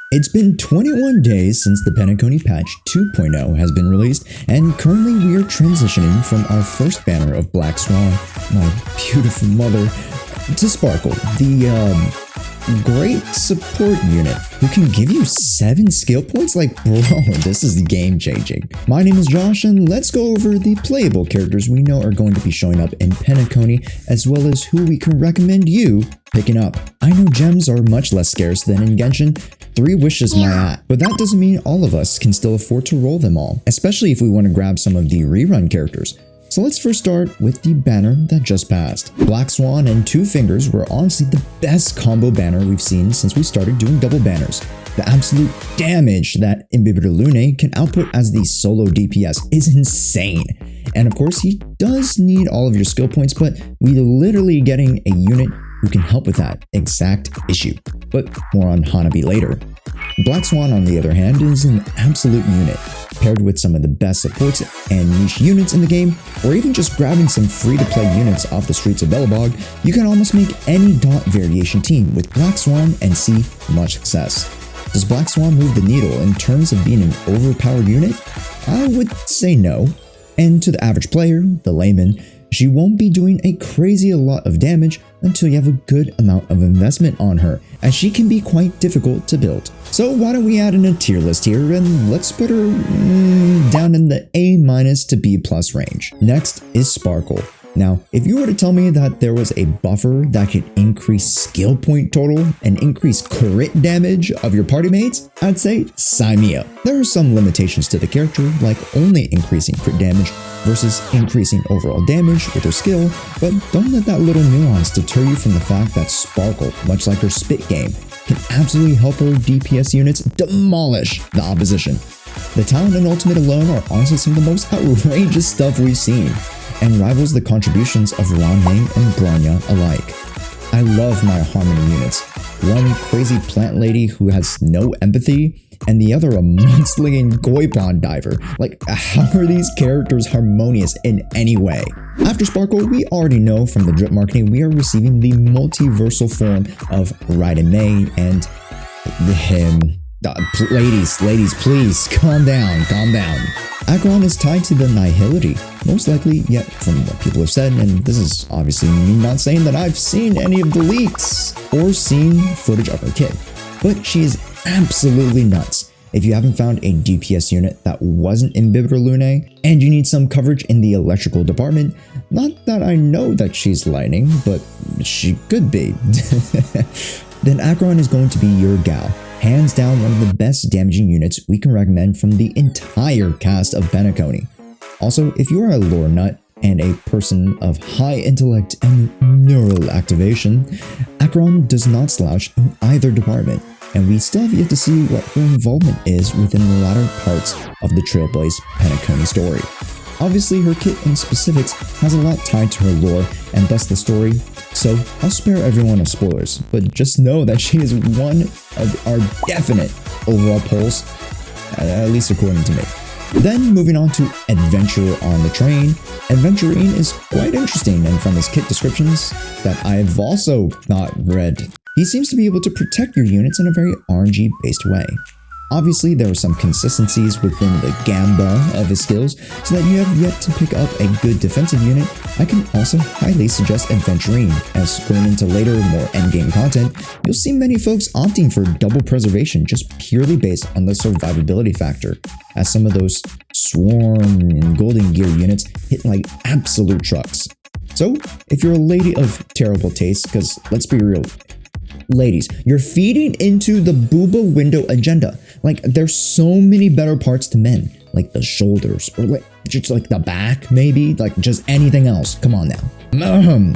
It's been 21 days since the Penacony patch 2.0 has been released, and currently we are transitioning from our first banner of Black Swan, my beautiful mother, to Sparkle, the great support unit who can give you 7 skill points. Like, bro, this is game changing. My name is Josh, and let's go over the playable characters we know are going to be showing up in Penacony, as well as who we can recommend you picking up. I know gems are much less scarce than in Genshin. 3 wishes my at, but that doesn't mean all of us can still afford to roll them all, especially if we want to grab some of the rerun characters. So let's first start with the banner that just passed. Black Swan and 2 Fingers were honestly the best combo banner we've seen since we started doing double banners. The absolute damage that Imbibitor Lune can output as the solo DPS is insane. And of course, he does need all of your skill points, but we're literally getting a unit who can help with that exact issue. But more on Hanabi later. Black Swan, on the other hand, is an absolute unit. Paired with some of the best supports and niche units in the game, or even just grabbing some free-to-play units off the streets of Belobog, you can almost make any dot variation team with Black Swan and see much success. Does Black Swan move the needle in terms of being an overpowered unit? I would say no. And to the average player, the layman, she won't be doing a crazy lot of damage until you have a good amount of investment on her, as she can be quite difficult to build. So why don't we add in a tier list here, and let's put her down in the A- to B+ range. Next is Sparkle. Now, if you were to tell me that there was a buffer that could increase skill point total and increase crit damage of your party mates, I'd say sign me up. There are some limitations to the character, like only increasing crit damage versus increasing overall damage with her skill, but don't let that little nuance deter you from the fact that Sparkle, much like her spit game, can absolutely help her DPS units demolish the opposition. The talent and ultimate alone are honestly some of the most outrageous stuff we've seen, and rivals the contributions of Ranming and Bronya alike. I love my Harmony units. One crazy plant lady who has no empathy, and the other a mudslinging koi pond diver. Like, how are these characters harmonious in any way? After Sparkle, we already know from the drip marketing we are receiving the multiversal form of Raiden Mei and him. Ladies, please, calm down. Acheron is tied to the Nihility, most likely, yet from what people have said, and this is obviously me not saying that I've seen any of the leaks or seen footage of her kit, but she is absolutely nuts. If you haven't found a DPS unit that wasn't Imbibitor Lune, and you need some coverage in the electrical department, not that I know that she's lightning, but she could be, then Acheron is going to be your gal. Hands down one of the best damaging units we can recommend from the entire cast of Penacony. Also, if you are a lore nut and a person of high intellect and neural activation, Acheron does not slouch in either department, and we still have yet to see what her involvement is within the latter parts of the Trailblaze Penacony story. Obviously, her kit in specifics has a lot tied to her lore and thus the story, so I'll spare everyone of spoilers, but just know that she is one of our definite overall pulls, at least according to me. Then moving on to Adventurer on the Train, Aventurine is quite interesting, and from his kit descriptions that I've also not read, he seems to be able to protect your units in a very RNG based way. Obviously, there are some consistencies within the gamba of his skills, so that you have yet to pick up a good defensive unit. I can also highly suggest Aventurine, as going into later, more endgame content, you'll see many folks opting for double preservation just purely based on the survivability factor, as some of those Swarm and Golden Gear units hit like absolute trucks. So, if you're a lady of terrible taste, because let's be real, ladies, you're feeding into the booba window agenda. Like, there's so many better parts to men, like the shoulders, or like just like the back, maybe, like just anything else. Come on now.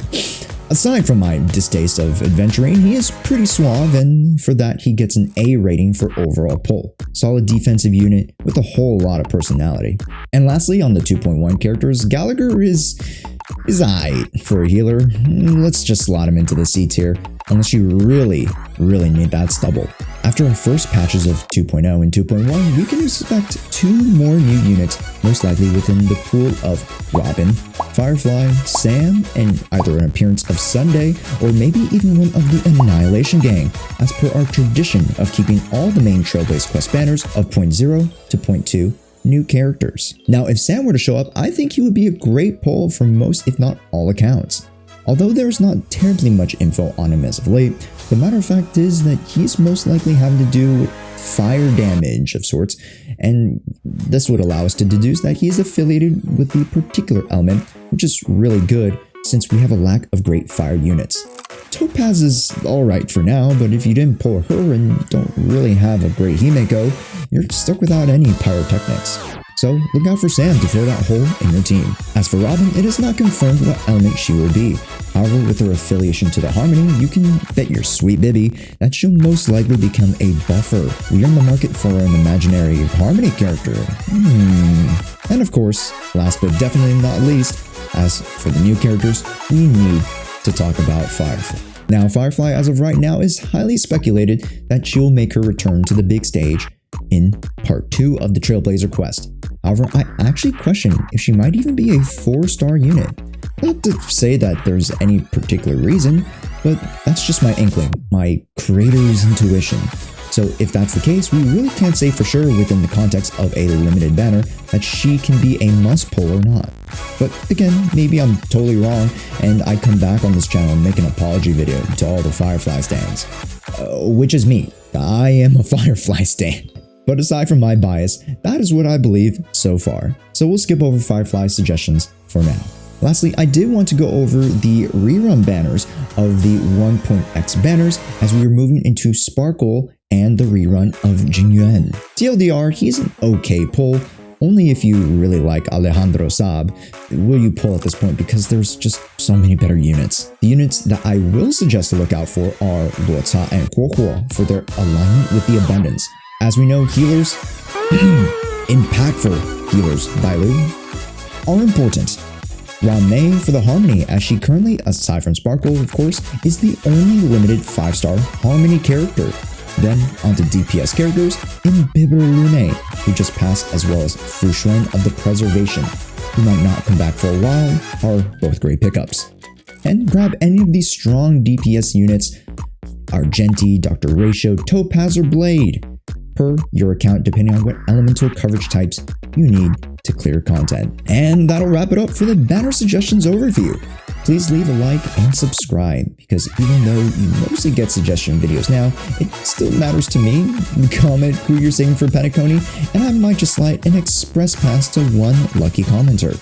Aside from my distaste of Aventurine, he is pretty suave, and for that he gets an A rating for overall pull. Solid defensive unit with a whole lot of personality. And lastly, on the 2.1 characters, Gallagher is aight for a healer. Let's just slot him into the C tier. unless you really need that stubble. After our first patches of 2.0 and 2.1, we can expect 2 more new units, most likely within the pool of Robin, Firefly, Sam, and either an appearance of Sunday or maybe even one of the Annihilation Gang, as per our tradition of keeping all the main Trailblaze quest banners of 0.0 to 0.2 new characters. Now, if Sam were to show up, I think he would be a great pull for most, if not all, accounts. Although there's not terribly much info on him as of late, the matter of fact is that he's most likely having to do with fire damage of sorts, and this would allow us to deduce that he's affiliated with the particular element, which is really good since we have a lack of great fire units. Topaz is alright for now, but if you didn't pull her and don't really have a great Himeko, you're stuck without any pyrotechnics. So look out for Sam to fill that hole in your team. As for Robin, it is not confirmed what element she will be. However, with her affiliation to the Harmony, you can bet your sweet bibby that she'll most likely become a buffer. We are in the market for an imaginary Harmony character. And of course, last but definitely not least, as for the new characters, we need to talk about Firefly. Now, Firefly as of right now is highly speculated that she'll make her return to the big stage in part 2 of the Trailblazer quest. However, I actually question if she might even be a 4-star unit. Not to say that there's any particular reason, but that's just my inkling, my creator's intuition. So if that's the case, we really can't say for sure within the context of a limited banner that she can be a must pull or not. But again, maybe I'm totally wrong and I come back on this channel and make an apology video to all the Firefly stans. Which is me. I am a Firefly stan. But aside from my bias, that is what I believe so far. So we'll skip over Firefly suggestions for now. Lastly, I did want to go over the rerun banners of the 1.x banners as we are moving into Sparkle and the rerun of Jinyuan. TLDR, he's an okay pull, only if you really like Alejandro Saab will you pull at this point because there's just so many better units. The units that I will suggest to look out for are Luota and Huohuo for their alignment with the abundance. As we know, healers, impactful healers, Bailu, are important. Mei for the Harmony, as she currently, aside from Sparkle of course, is the only limited 5-star Harmony character. Then onto DPS characters in Bibber Lune, who just passed, as well as Fushuan of the Preservation, who might not come back for a while, are both great pickups. And grab any of these strong DPS units, Argenti, Dr. Ratio, Topaz, or Blade, per your account depending on what elemental coverage types you need to clear content. And that'll wrap it up for the banner suggestions overview. Please leave a like and subscribe, because even though you mostly get suggestion videos now, it still matters to me. Comment who you're saving for Penacony, and I might just slide an express pass to one lucky commenter.